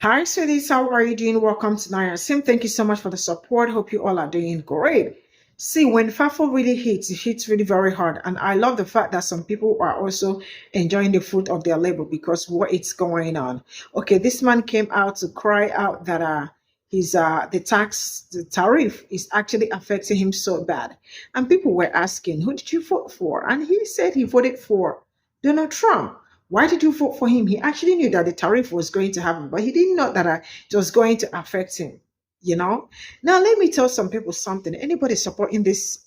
Hi, sweeties. How are you doing? Welcome to Naya Sim. Thank you so much for the support. Hope you all are doing great. See, when FAFO really hits, it hits really very hard. And I love the fact that some people are also enjoying the fruit of their labor because what it's going on. Okay, this man came out to cry out that his the tariff is actually affecting him so bad. And people were asking, who did you vote for? And he said he voted for Donald Trump. Why did you vote for him? He actually knew that the tariff was going to happen, but he didn't know that it was going to affect him. You know. Now let me tell some people something. Anybody supporting this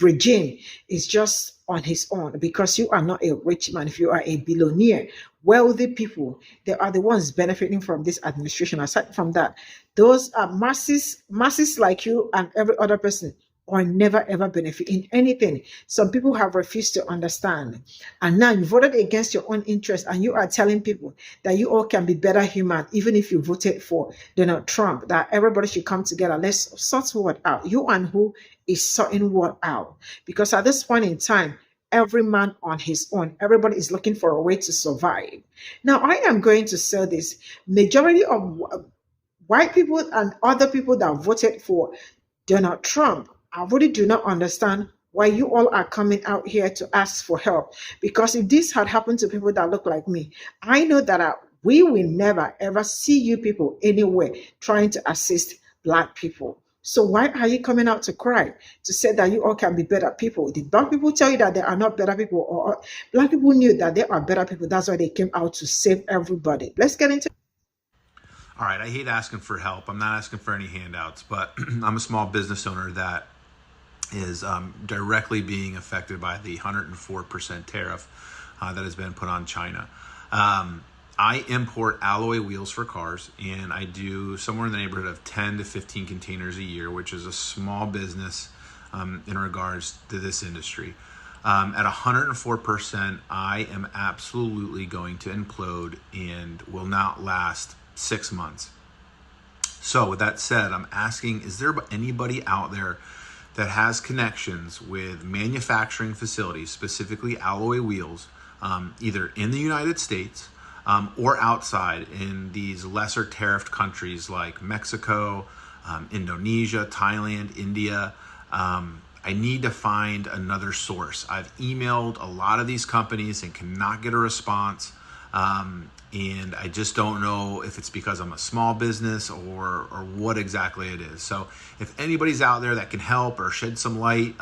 regime is just on his own because you are not a rich man. If you are a billionaire, wealthy people, they are the ones benefiting from this administration. Aside from that, those are masses like you and every other person or never ever benefit in anything. Some people have refused to understand. And now you voted against your own interest and you are telling people that you all can be better human, even if you voted for Donald Trump, that everybody should come together. Let's sort what out. You and who is sorting what out? Because at this point in time, every man on his own, everybody is looking for a way to survive. Now, I am going to say this. Majority of white people and other people that voted for Donald Trump, I really do not understand why you all are coming out here to ask for help. Because if this had happened to people that look like me, I know that we will never ever see you people anywhere trying to assist Black people. So why are you coming out to cry to say that you all can be better people? Did Black people tell you that they are not better people, or Black people knew that they are better people? That's why they came out to save everybody. Let's get into. All right, I hate asking for help. I'm not asking for any handouts, but I'm a small business owner that is directly being affected by the 104% tariff that has been put on China. I import alloy wheels for cars, and I do somewhere in the neighborhood of 10 to 15 containers a year, which is a small business in regards to this industry. At 104%, I am absolutely going to implode and will not last 6 months. So with that said, I'm asking, is there anybody out there that has connections with manufacturing facilities, specifically alloy wheels, either in the United States or outside in these lesser tariffed countries like Mexico, Indonesia, Thailand, India? I need to find another source. I've emailed a lot of these companies and cannot get a response. And I just don't know if it's because I'm a small business or what exactly it is. So if anybody's out there that can help or shed some light,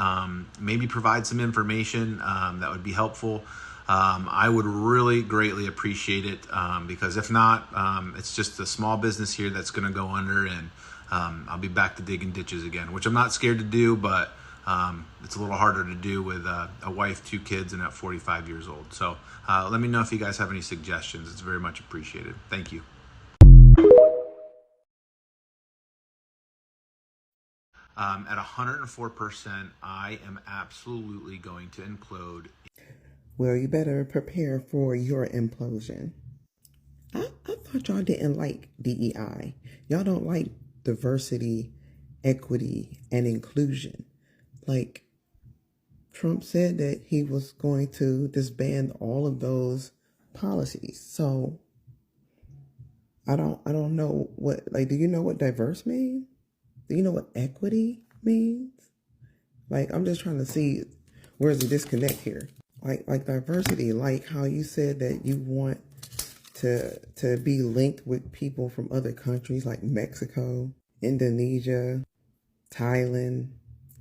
maybe provide some information that would be helpful, I would really greatly appreciate it, because if not, it's just a small business here that's going to go under, and I'll be back to digging ditches again, which I'm not scared to do, but it's a little harder to do with a wife, 2 kids, and at 45 years old. So let me know if you guys have any suggestions. It's very much appreciated. Thank you. At 104%, I am absolutely going to implode. Well, you better prepare for your implosion. I thought y'all didn't like DEI. Y'all don't like diversity, equity, and inclusion. Like, Trump said that he was going to disband all of those policies. So I don't know what, like, do you know what diverse means? Do you know what equity means? Like, I'm just trying to see where's the disconnect here. Like diversity, like how you said that you want to be linked with people from other countries like Mexico, Indonesia, Thailand,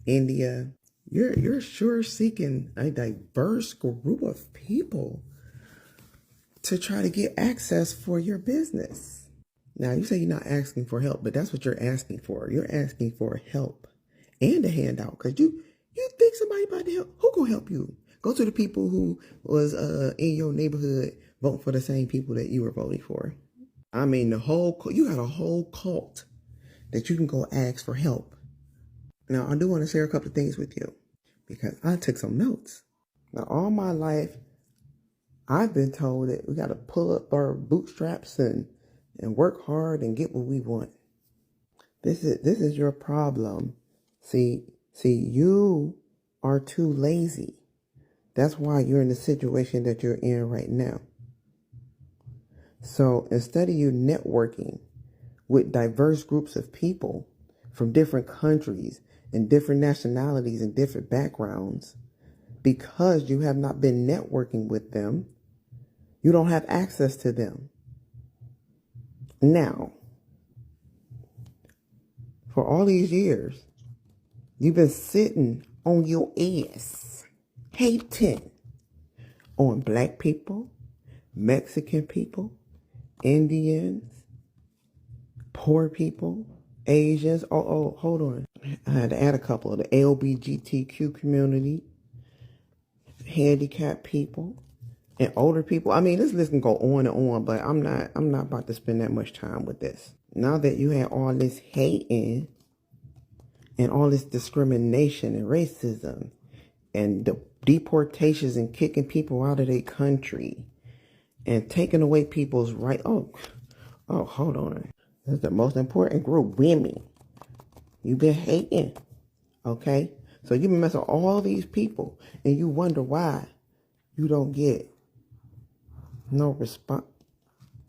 India. You're sure seeking a diverse group of people to try to get access for your business. Now, you say you're not asking for help, but that's what you're asking for. You're asking for help and a handout, because you think somebody about to help. Who gonna help you? Go to the people who was in your neighborhood voting for the same people that you were voting for. I mean, you got a whole cult that you can go ask for help. Now, I do want to share a couple of things with you because I took some notes. Now, all my life, I've been told that we got to pull up our bootstraps and work hard and get what we want. This is your problem. See, you are too lazy. That's why you're in the situation that you're in right now. So instead of you networking with diverse groups of people from different countries and different nationalities and different backgrounds, because you have not been networking with them, you don't have access to them. Now, for all these years, you've been sitting on your ass, hating on black people, Mexican people, Indians, poor people, Asians. Oh, hold on. I had to add a couple of the LGBTQ community, handicapped people, and older people. I mean, this list can go on and on, but I'm not about to spend that much time with this. Now that you had all this hating and all this discrimination and racism and the deportations and kicking people out of their country and taking away people's right. Oh, hold on. That's the most important group, women. You've been hating, okay? So you've been messing with all these people, and you wonder why you don't get no response.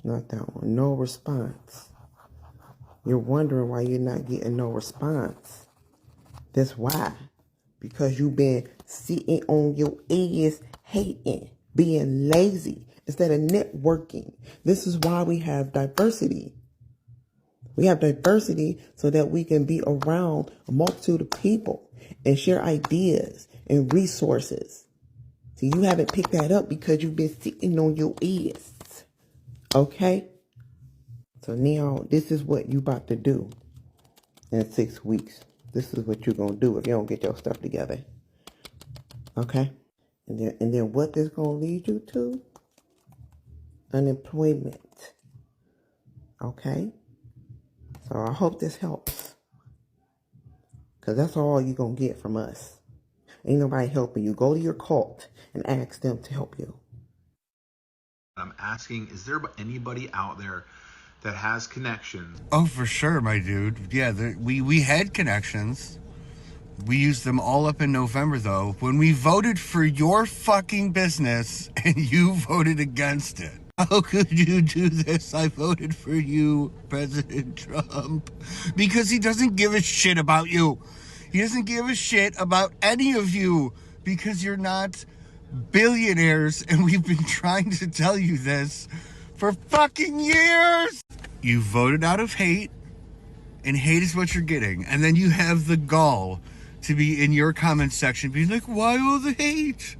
Not that one. No response. You're wondering why you're not getting no response. That's why. Because you've been sitting on your ass hating, being lazy instead of networking. This is why we have diversity. We have diversity so that we can be around a multitude of people and share ideas and resources. So you haven't picked that up because you've been sitting on your ass. Okay? So now this is what you about to do in 6 weeks. This is what you're going to do if you don't get your stuff together. Okay? And then what this going to lead you to? Unemployment. Okay? So I hope this helps. Because that's all you're going to get from us. Ain't nobody helping you. Go to your cult and ask them to help you. I'm asking, is there anybody out there that has connections? Oh, for sure, my dude. Yeah, we had connections. We used them all up in November, though, when we voted for your fucking business and you voted against it. How could you do this? I voted for you, President Trump, because he doesn't give a shit about you. He doesn't give a shit about any of you because you're not billionaires, and we've been trying to tell you this for fucking years. You voted out of hate, and hate is what you're getting. And then you have the gall to be in your comment section being like, why all the hate?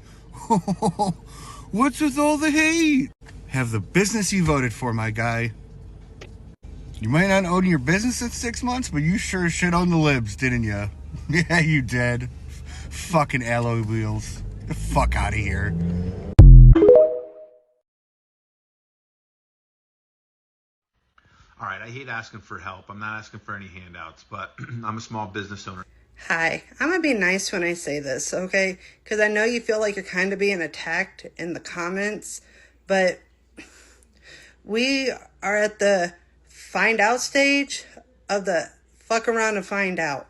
What's with all the hate? Have the business you voted for, my guy. You might not own your business in 6 months, but you sure shit on the libs, didn't you? Yeah, you did. Fucking alloy wheels. Get the fuck out of here. All right, I hate asking for help. I'm not asking for any handouts, but I'm a small business owner. Hi, I'm going to be nice when I say this, okay? Because I know you feel like you're kind of being attacked in the comments, but we are at the find out stage of the fuck around and find out.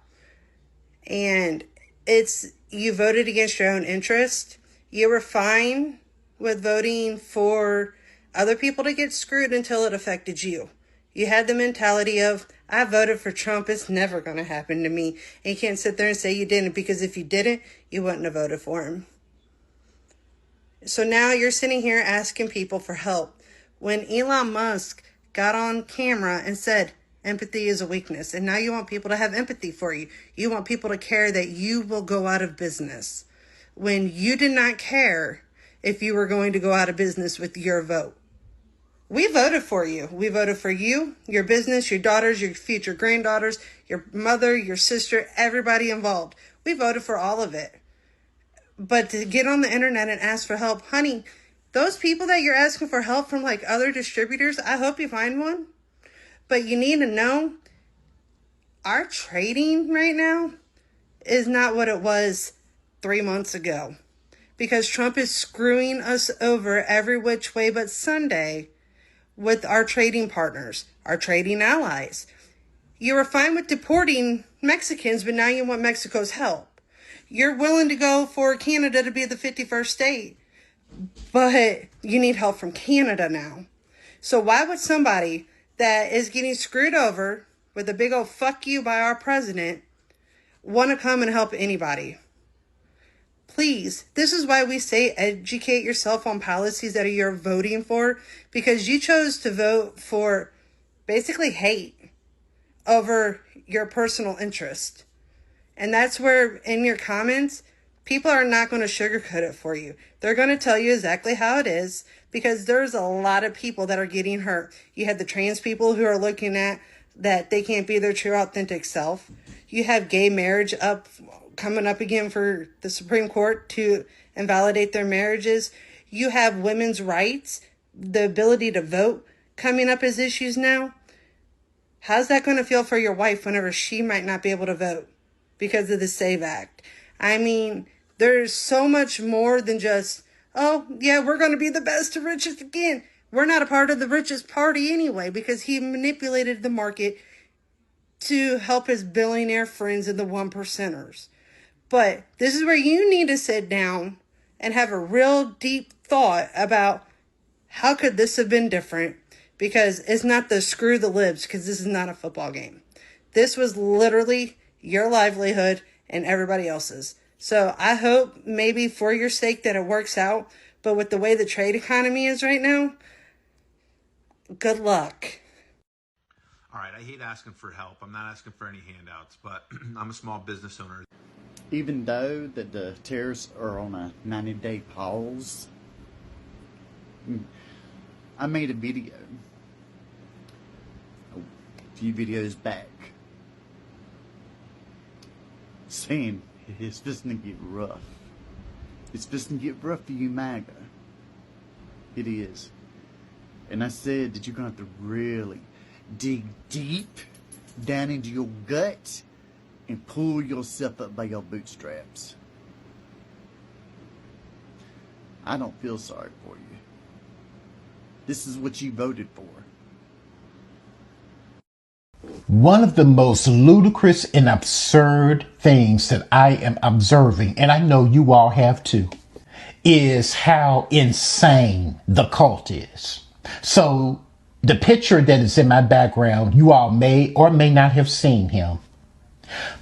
And it's, you voted against your own interest. You were fine with voting for other people to get screwed until it affected you. You had the mentality of, I voted for Trump, it's never going to happen to me. And you can't sit there and say you didn't, because if you didn't, you wouldn't have voted for him. So now you're sitting here asking people for help. When Elon Musk got on camera and said, empathy is a weakness, and now you want people to have empathy for you. You want people to care that you will go out of business, when you did not care if you were going to go out of business with your vote. We voted for you. We voted for you, your business, your daughters, your future granddaughters, your mother, your sister, everybody involved. We voted for all of it. But to get on the internet and ask for help, honey, those people that you're asking for help from, like other distributors, I hope you find one. But you need to know, our trading right now is not what it was 3 months ago. Because Trump is screwing us over every which way but Sunday with our trading partners, our trading allies. You were fine with deporting Mexicans, but now you want Mexico's help. You're willing to go for Canada to be the 51st state, but you need help from Canada now. So why would somebody that is getting screwed over with a big old fuck you by our president want to come and help anybody? Please, this is why we say educate yourself on policies that you're voting for, because you chose to vote for basically hate over your personal interest. And that's where in your comments, people are not going to sugarcoat it for you. They're going to tell you exactly how it is, because there's a lot of people that are getting hurt. You have the trans people who are looking at that they can't be their true authentic self. You have gay marriage coming up again for the Supreme Court to invalidate their marriages. You have women's rights, the ability to vote coming up as issues now. How's that going to feel for your wife whenever she might not be able to vote because of the SAVE Act? I mean, there's so much more than just, oh, yeah, we're going to be the best to richest again. We're not a part of the richest party anyway, because he manipulated the market to help his billionaire friends and the one percenters. But this is where you need to sit down and have a real deep thought about how could this have been different? Because it's not the screw the libs, because this is not a football game. This was literally your livelihood and everybody else's. So I hope maybe for your sake that it works out. But with the way the trade economy is right now, good luck. All right, I hate asking for help. I'm not asking for any handouts, but I'm a small business owner. Even though that the tariffs are on a 90-day pause, I made a video a few videos back saying it's just gonna get rough. It's just gonna get rough for you, MAGA. It is. And I said that you're gonna have to really dig deep down into your gut and pull yourself up by your bootstraps. I don't feel sorry for you. This is what you voted for. One of the most ludicrous and absurd things that I am observing, and I know you all have too, is how insane the cult is. So the picture that is in my background, you all may or may not have seen him,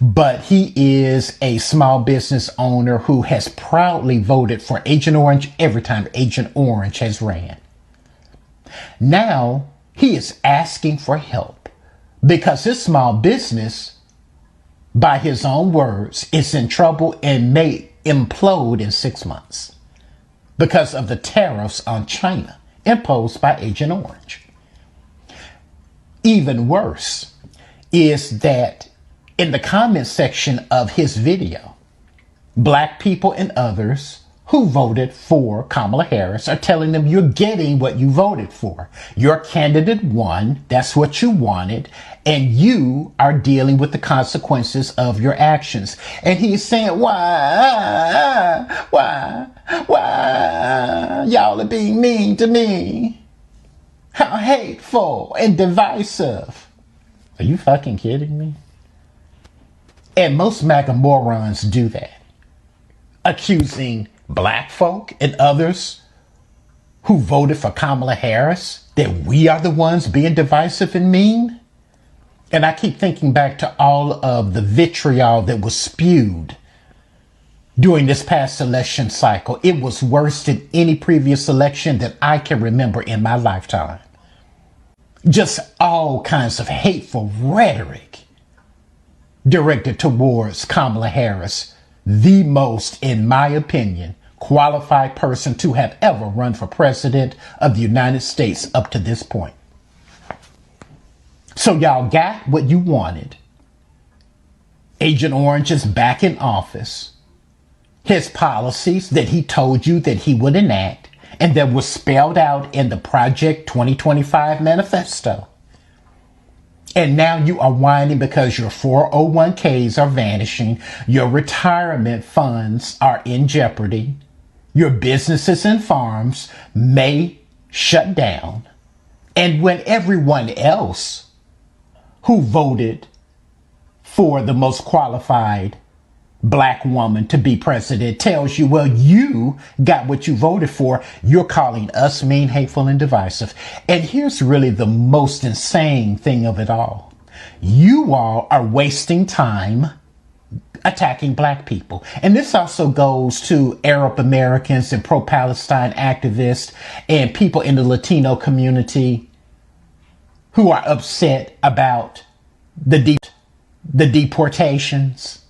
but he is a small business owner who has proudly voted for Agent Orange every time Agent Orange has ran. Now he is asking for help because his small business, by his own words, is in trouble and may implode in 6 months because of the tariffs on China imposed by Agent Orange. Even worse is that in the comment section of his video, Black people and others who voted for Kamala Harris are telling them you're getting what you voted for. Your candidate won. That's what you wanted. And you are dealing with the consequences of your actions. And he's saying, why y'all are being mean to me? How hateful and divisive. Are you fucking kidding me? And most MAGA morons do that, accusing Black folk and others who voted for Kamala Harris that we are the ones being divisive and mean. And I keep thinking back to all of the vitriol that was spewed during this past election cycle. It was worse than any previous election that I can remember in my lifetime. Just all kinds of hateful rhetoric directed towards Kamala Harris, the most, in my opinion, qualified person to have ever run for president of the United States up to this point. So y'all got what you wanted. Agent Orange is back in office. His policies that he told you that he would enact and that was spelled out in the Project 2025 manifesto. And now you are whining because your 401ks are vanishing, your retirement funds are in jeopardy, your businesses and farms may shut down. And when everyone else who voted for the most qualified black woman to be president tells you, well, you got what you voted for. You're calling us mean, hateful, and divisive. And here's really the most insane thing of it all. You all are wasting time attacking black people. And this also goes to Arab Americans and pro-Palestine activists and people in the Latino community who are upset about the deportations.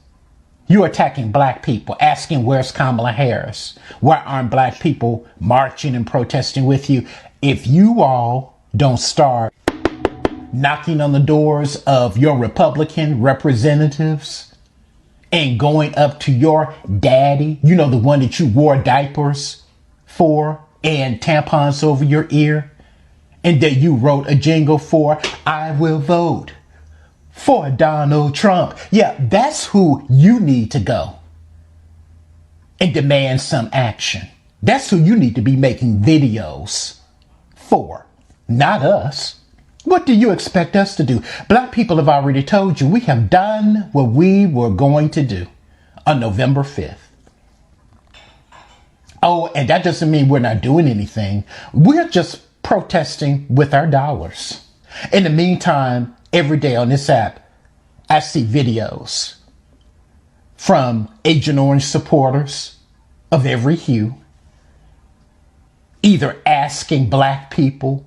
You're attacking black people, asking where's Kamala Harris? Why aren't black people marching and protesting with you? If you all don't start knocking on the doors of your Republican representatives and going up to your daddy, you know, the one that you wore diapers for and tampons over your ear, and that you wrote a jingle for, I will vote for Donald Trump. Yeah, that's who you need to go and demand some action. That's who you need to be making videos for, not us. What do you expect us to do? Black people have already told you we have done what we were going to do on November 5th. Oh, and that doesn't mean we're not doing anything. We're just protesting with our dollars. In the meantime, every day on this app, I see videos from Agent Orange supporters of every hue, either asking black people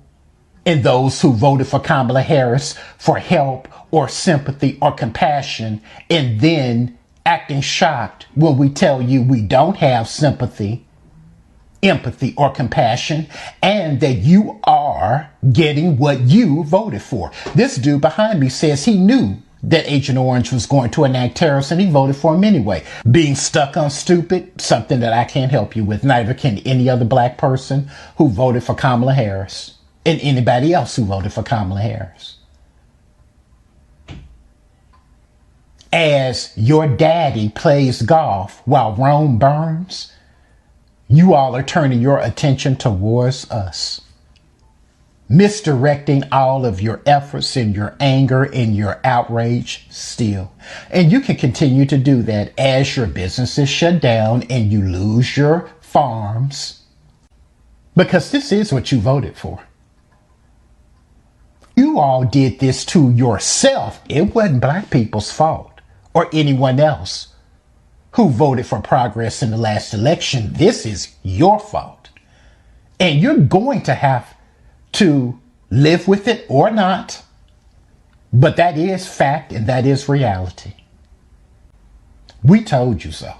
and those who voted for Kamala Harris for help or sympathy or compassion, and then acting shocked when we tell you we don't have sympathy, empathy, or compassion, and that you are getting what you voted for. This dude behind me says he knew that Agent Orange was going to enact tariffs and he voted for him anyway. Being stuck on stupid, something that I can't help you with. Neither can any other black person who voted for Kamala Harris and anybody else who voted for Kamala Harris. As your daddy plays golf while Rome burns, you all are turning your attention towards us, misdirecting all of your efforts and your anger and your outrage still. And you can continue to do that as your businesses shut down and you lose your farms, because this is what you voted for. You all did this to yourself. It wasn't black people's fault or anyone else who voted for progress in the last election. This is your fault. And you're going to have to live with it or not. But that is fact and that is reality. We told you so.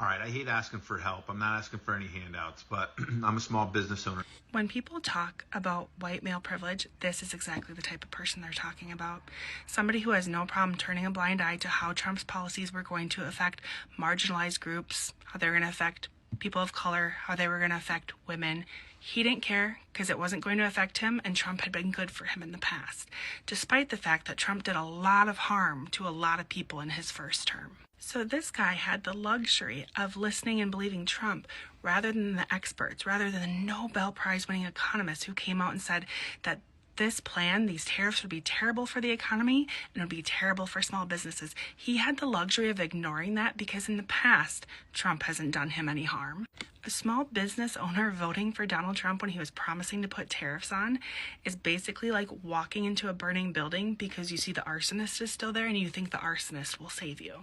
All right, I hate asking for help. I'm not asking for any handouts, but I'm a small business owner. When people talk about white male privilege, this is exactly the type of person they're talking about. Somebody who has no problem turning a blind eye to how Trump's policies were going to affect marginalized groups, how they were going to affect people of color, how they were going to affect women. He didn't care because it wasn't going to affect him, and Trump had been good for him in the past, despite the fact that Trump did a lot of harm to a lot of people in his first term. So this guy had the luxury of listening and believing Trump rather than the experts, rather than the Nobel Prize winning economists who came out and said that this plan, these tariffs, would be terrible for the economy and would be terrible for small businesses. He had the luxury of ignoring that because in the past, Trump hasn't done him any harm. A small business owner voting for Donald Trump when he was promising to put tariffs on is basically like walking into a burning building because you see the arsonist is still there and you think the arsonist will save you.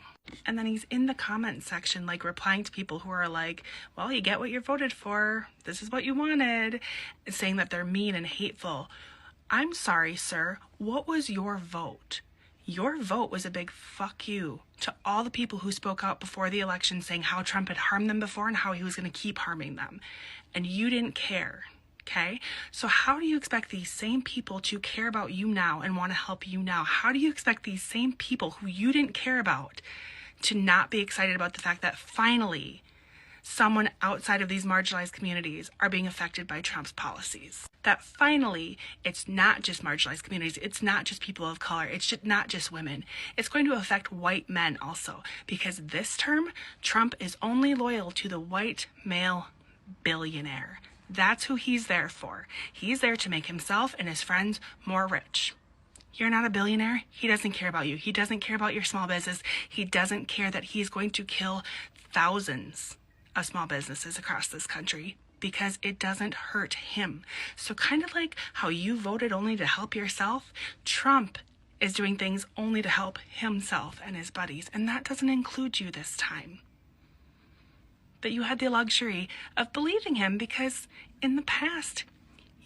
And then he's in the comment section like replying to people who are like, well, you get what you voted for. This is what you wanted. And saying that they're mean and hateful. I'm sorry, sir. What was your vote? Your vote was a big fuck you to all the people who spoke out before the election saying how Trump had harmed them before and how he was going to keep harming them. And you didn't care, okay? So how do you expect these same people to care about you now and want to help you now? How do you expect these same people who you didn't care about to not be excited about the fact that finally someone outside of these marginalized communities are being affected by Trump's policies? That finally, it's not just marginalized communities, it's not just people of color, it's not just women. It's going to affect white men also, because this term, Trump is only loyal to the white male billionaire. That's who he's there for. He's there to make himself and his friends more rich. You're not a billionaire. He doesn't care about you. He doesn't care about your small business. He doesn't care that he's going to kill thousands of small businesses across this country because it doesn't hurt him. So kind of like how you voted only to help yourself, Trump is doing things only to help himself and his buddies. And that doesn't include you this time. But you had the luxury of believing him because in the past,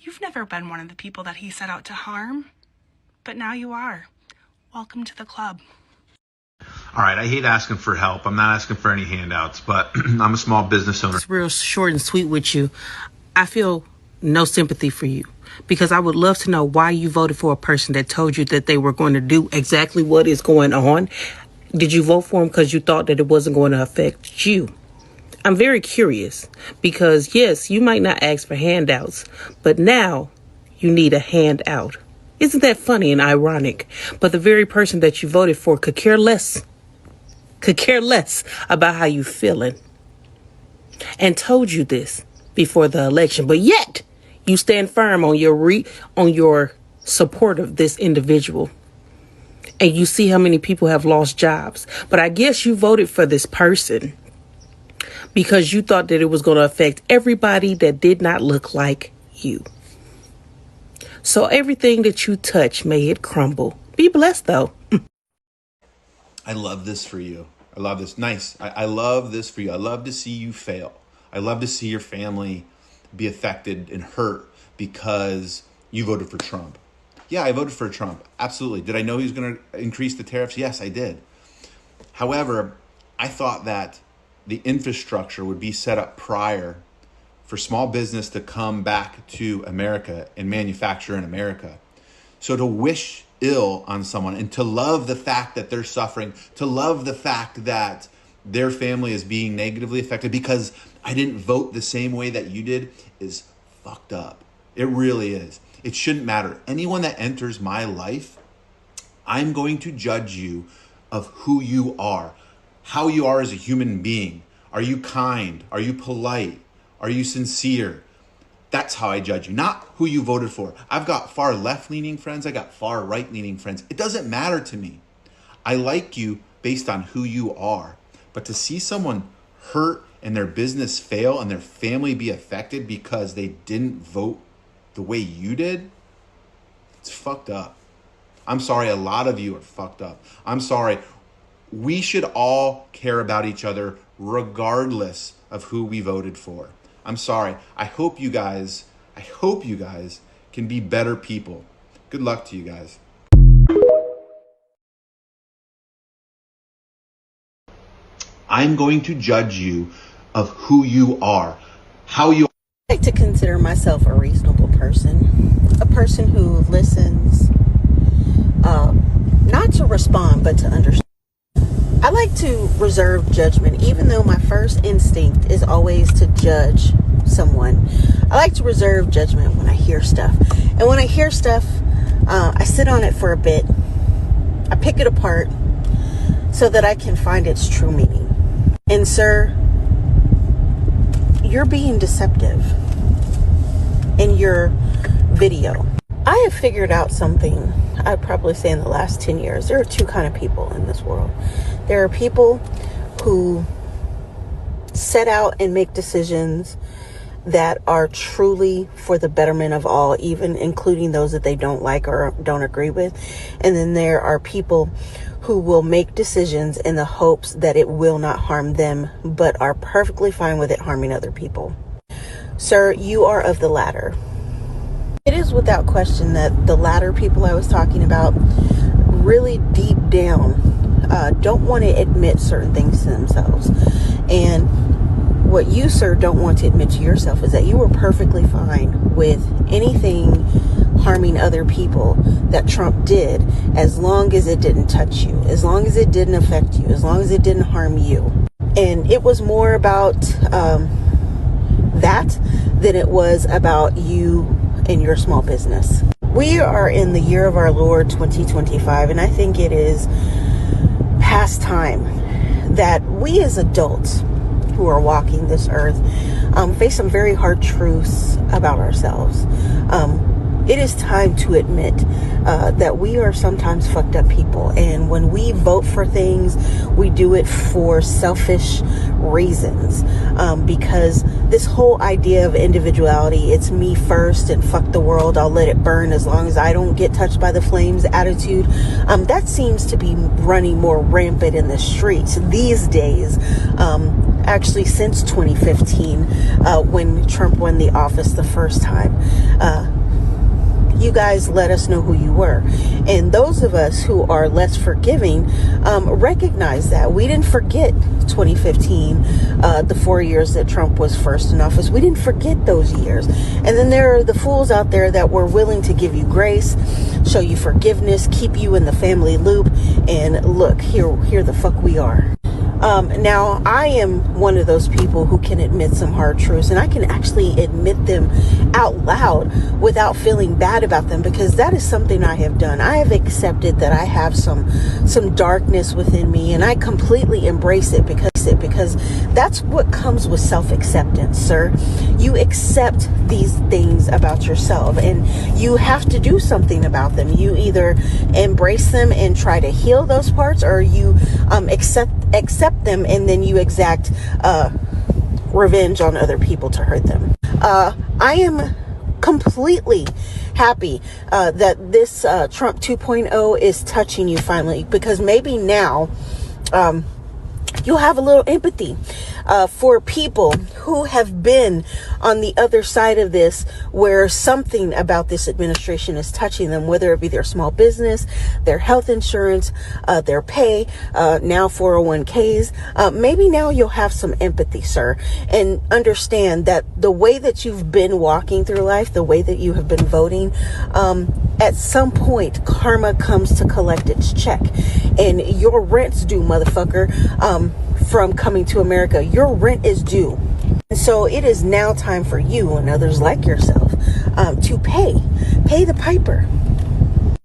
you've never been one of the people that he set out to harm. But now you are. Welcome to the club. All right, I hate asking for help. I'm not asking for any handouts, but I'm a small business owner. It's real short and sweet with you. I feel no sympathy for you because I would love to know why you voted for a person that told you that they were going to do exactly what is going on. Did you vote for him because you thought that it wasn't going to affect you? I'm very curious because, yes, you might not ask for handouts, but now you need a handout. Isn't that funny and ironic? But the very person that you voted for could care less about how you feeling and told you this before the election. But yet you stand firm on your support of this individual. And you see how many people have lost jobs. But I guess you voted for this person because you thought that it was going to affect everybody that did not look like you. So everything that you touch, may it crumble. Be blessed, though. I love this for you. I love this. Nice. I love this for you. I love to see you fail. I love to see your family be affected and hurt because you voted for Trump. Yeah, I voted for Trump. Absolutely. Did I know he was going to increase the tariffs? Yes, I did. However, I thought that the infrastructure would be set up prior for small business to come back to America and manufacture in America. So to wish ill on someone and to love the fact that they're suffering, to love the fact that their family is being negatively affected because I didn't vote the same way that you did is fucked up. It really is. It shouldn't matter. Anyone that enters my life, I'm going to judge you of who you are, how you are as a human being. Are you kind? Are you polite? Are you sincere? That's how I judge you, not who you voted for. I've got far left-leaning friends. I got far right-leaning friends. It doesn't matter to me. I like you based on who you are. But to see someone hurt and their business fail and their family be affected because they didn't vote the way you did, it's fucked up. I'm sorry, a lot of you are fucked up. I'm sorry. We should all care about each other regardless of who we voted for. I'm sorry. I hope you guys can be better people. Good luck to you guys. I'm going to judge you of who you are, how you I like to consider myself a reasonable person, a person who listens, not to respond, but to understand. I like to reserve judgment, even though my first instinct is always to judge someone. I like to reserve judgment when I hear stuff. And when I hear stuff, I sit on it for a bit. I pick it apart so that I can find its true meaning. And sir, you're being deceptive in your video. I have figured out something, I'd probably say in the last 10 years. There are two kind of people in this world. There are people who set out and make decisions that are truly for the betterment of all, even including those that they don't like or don't agree with. And then there are people who will make decisions in the hopes that it will not harm them, but are perfectly fine with it harming other people. Sir, you are of the latter. It is without question that the latter people I was talking about really deep down don't want to admit certain things to themselves. And what you, sir, don't want to admit to yourself is that you were perfectly fine with anything harming other people that Trump did, as long as it didn't touch you, as long as it didn't affect you, as long as it didn't harm you. And it was more about that than it was about you and your small business. We are in the year of our Lord 2025, and I think it is past time that we as adults who are walking this earth face some very hard truths about ourselves. It is time to admit that we are sometimes fucked up people. And when we vote for things, we do it for selfish reasons. Because this whole idea of individuality, it's me first and fuck the world, I'll let it burn as long as I don't get touched by the flames attitude, that seems to be running more rampant in the streets these days. Actually, since 2015, when Trump won the office the first time. You guys let us know who you were. And those of us who are less forgiving recognize that. We didn't forget 2015, the 4 years that Trump was first in office. We didn't forget those years. And then there are the fools out there that were willing to give you grace, show you forgiveness, keep you in the family loop. And look, here the fuck we are. Now, I am one of those people who can admit some hard truths, and I can actually admit them out loud without feeling bad about them, because that is something I have done. I have accepted that I have some darkness within me, and I completely embrace it because that's what comes with self-acceptance, sir. You accept these things about yourself, and you have to do something about them. You either embrace them and try to heal those parts, or you accept them and then you exact revenge on other people to hurt them. I am completely happy that this Trump 2.0 is touching you finally, because maybe now you'll have a little empathy for people who have been on the other side of this, where something about this administration is touching them, whether it be their small business, their health insurance, their pay, now 401ks. Maybe now you'll have some empathy, sir, and understand that the way that you've been walking through life, the way that you have been voting, at some point karma comes to collect its check, and your rent's due, motherfucker. From coming to America, your rent is due. And so it is now time for you and others like yourself to pay the piper.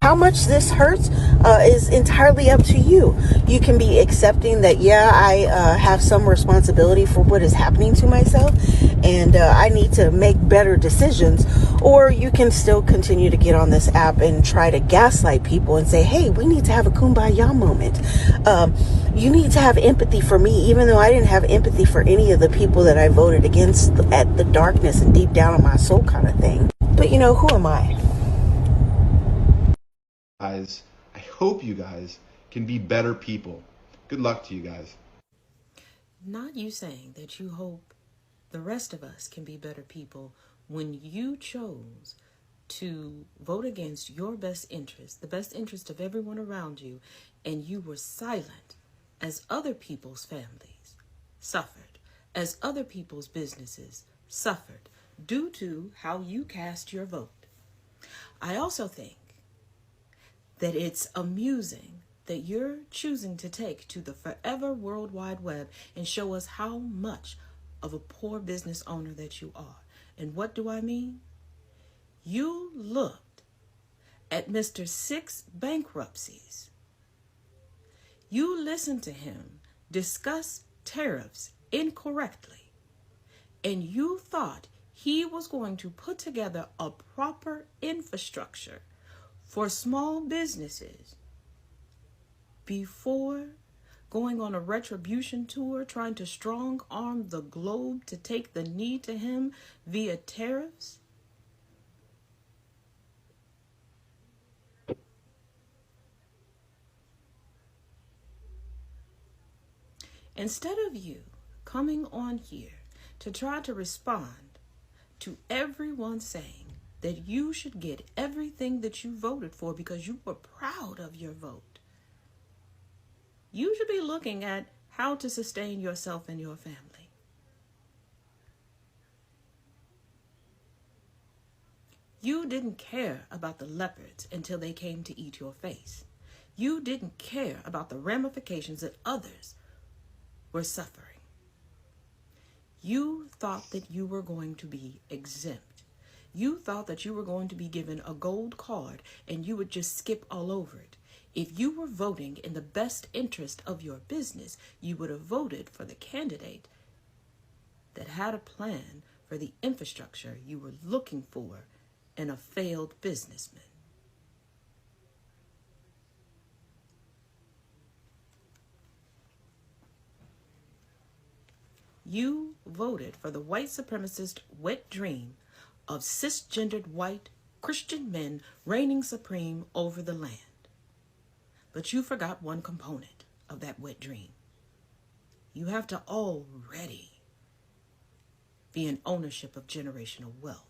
How much this hurts is entirely up to you. You can be accepting that, yeah, I have some responsibility for what is happening to myself, and I need to make better decisions. Or you can still continue to get on this app and try to gaslight people and say, hey, we need to have a kumbaya moment. You need to have empathy for me, even though I didn't have empathy for any of the people that I voted against at the darkness and deep down in my soul kind of thing. But, you know, who am I? Guys, I hope you guys can be better people. Good luck to you guys. Not you saying that you hope the rest of us can be better people when you chose to vote against your best interest, the best interest of everyone around you, and you were silent as other people's families suffered, as other people's businesses suffered due to how you cast your vote. I also think that it's amusing that you're choosing to take to the forever World Wide Web and show us how much of a poor business owner that you are. And what do I mean? You looked at Mr. Six bankruptcies. You listened to him discuss tariffs incorrectly, and you thought he was going to put together a proper infrastructure for small businesses before going on a retribution tour, trying to strong arm the globe to take the knee to him via tariffs? Instead of you coming on here to try to respond to everyone saying that you should get everything that you voted for because you were proud of your vote, you should be looking at how to sustain yourself and your family. You didn't care about the leopards until they came to eat your face. You didn't care about the ramifications that others were suffering. You thought that you were going to be exempt. You thought that you were going to be given a gold card and you would just skip all over it. If you were voting in the best interest of your business, you would have voted for the candidate that had a plan for the infrastructure you were looking for and a failed businessman. You voted for the white supremacist wet dream of cisgendered white Christian men reigning supreme over the land. But you forgot one component of that wet dream. You have to already be in ownership of generational wealth.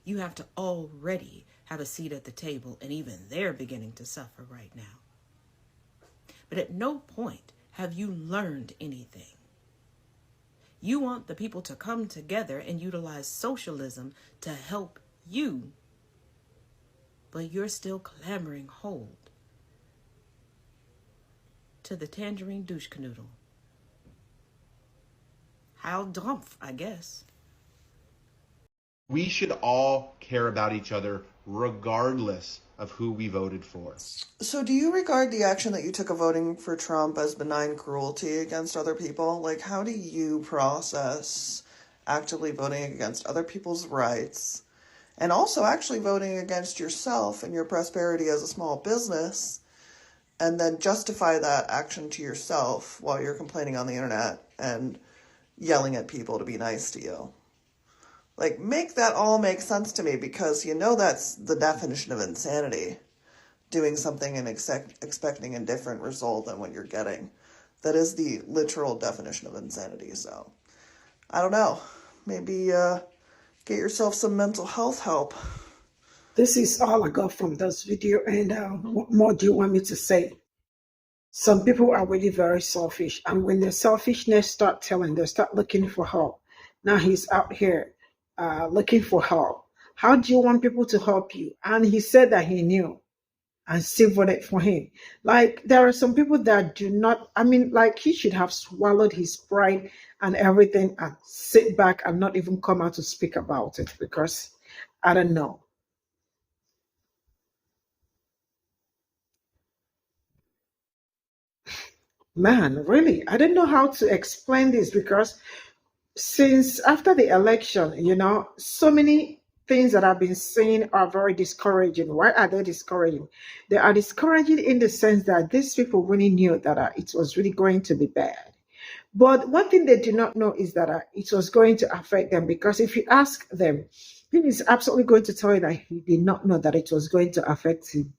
You have to already have a seat at the table, and even they're beginning to suffer right now. But at no point have you learned anything. You want the people to come together and utilize socialism to help you, but you're still clamoring hold to the tangerine douche canoodle. How dumph, I guess. We should all care about each other regardless of who we voted for. So do you regard the action that you took of voting for Trump as benign cruelty against other people? Like, how do you process actively voting against other people's rights and also actually voting against yourself and your prosperity as a small business, and then justify that action to yourself while you're complaining on the internet and yelling at people to be nice to you? Like, make that all make sense to me, because you know that's the definition of insanity. Doing something and expecting a different result than what you're getting. That is the literal definition of insanity. So, I don't know. Maybe get yourself some mental health help. This is all I got from this video, and what more do you want me to say? Some people are really very selfish, and when their selfishness start telling, they start looking for help. Now he's out here looking for help. How do you want people to help you? And he said that he knew and still voted for him. Like, there are some people that do not, I mean, like, he should have swallowed his pride and everything and sit back and not even come out to speak about it, because I don't know. Man, really, I don't know how to explain this, because since after the election, so many things that I've been saying are very discouraging. Why are they discouraging? They are discouraging in the sense that these people really knew that it was really going to be bad. But one thing they do not know is that it was going to affect them, because if you ask them, he is absolutely going to tell you that he did not know that it was going to affect him,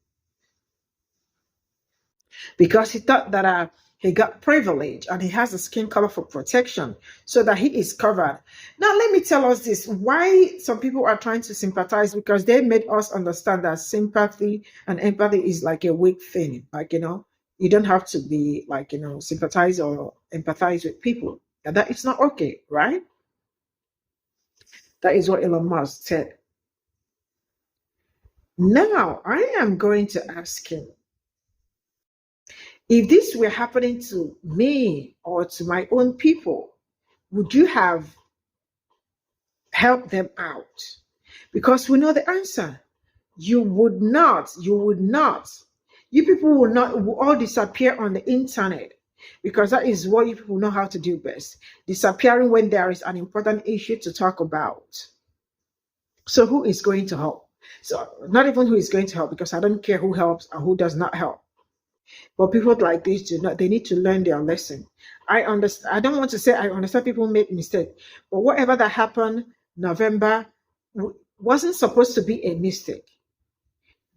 because he thought that he got privilege and he has a skin color for protection, so that he is covered. Now, let me tell us this, why some people are trying to sympathize, because they made us understand that sympathy and empathy is like a weak thing. Like, you don't have to be like, sympathize or empathize with people. And that it's not okay, right? That is what Elon Musk said. Now, I am going to ask him, if this were happening to me or to my own people, would you have helped them out? Because we know the answer. You would not. You would not. You people will all disappear on the internet, because that is what you people know how to do best. Disappearing when there is an important issue to talk about. So who is going to help? So not even who is going to help, because I don't care who helps and who does not help. But people like this they need to learn their lesson. I understand. I don't want to say I understand people make mistakes, but whatever that happened November wasn't supposed to be a mistake.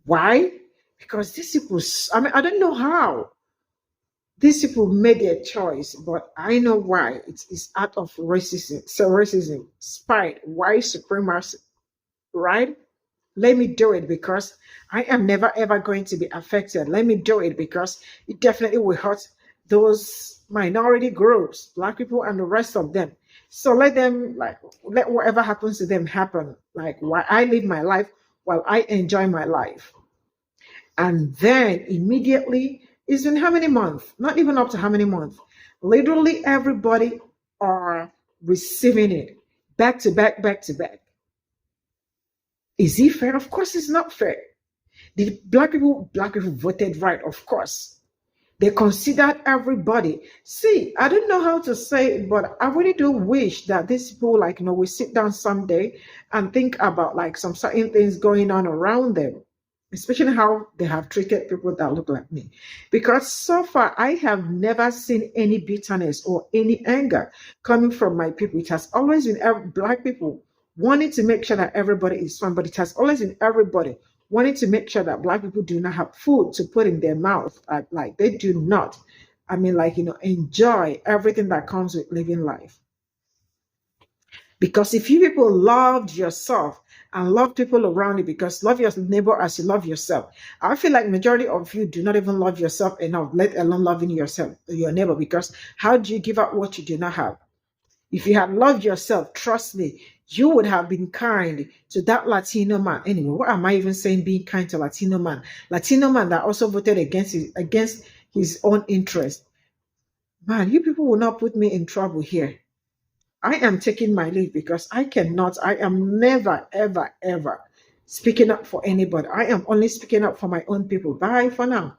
Why? Because these people, I don't know how these people made their choice, but I know why. It's out of racism, spite, white supremacy, right? Let me do it because I am never ever going to be affected. Let me do it because it definitely will hurt those minority groups, Black people and the rest of them. So let whatever happens to them happen. Like, while I live my life, while I enjoy my life. And then immediately, it's been how many months? Not even up to how many months. Literally everybody are receiving it back to back, back to back. Is it fair? Of course it's not fair. Did black people voted right? Of course. They considered everybody. See, I don't know how to say it, but I really do wish that these people, like, we sit down someday and think about like some certain things going on around them, especially how they have treated people that look like me. Because so far, I have never seen any bitterness or any anger coming from my people. It has always been Black people wanting to make sure that everybody is fine, but it has always been everybody wanting to make sure that Black people do not have food to put in their mouth. Like they do not, I mean, like, enjoy everything that comes with living life. Because if you people loved yourself and love people around you, because love your neighbor as you love yourself, I feel like majority of you do not even love yourself enough, let alone loving yourself, your neighbor. Because how do you give up what you do not have? If you had loved yourself, trust me, you would have been kind to that Latino man. Anyway, what am I even saying being kind to Latino man? Latino man that also voted against his own interest. Man, you people will not put me in trouble here. I am taking my leave because I am never, ever, ever speaking up for anybody. I am only speaking up for my own people. Bye for now.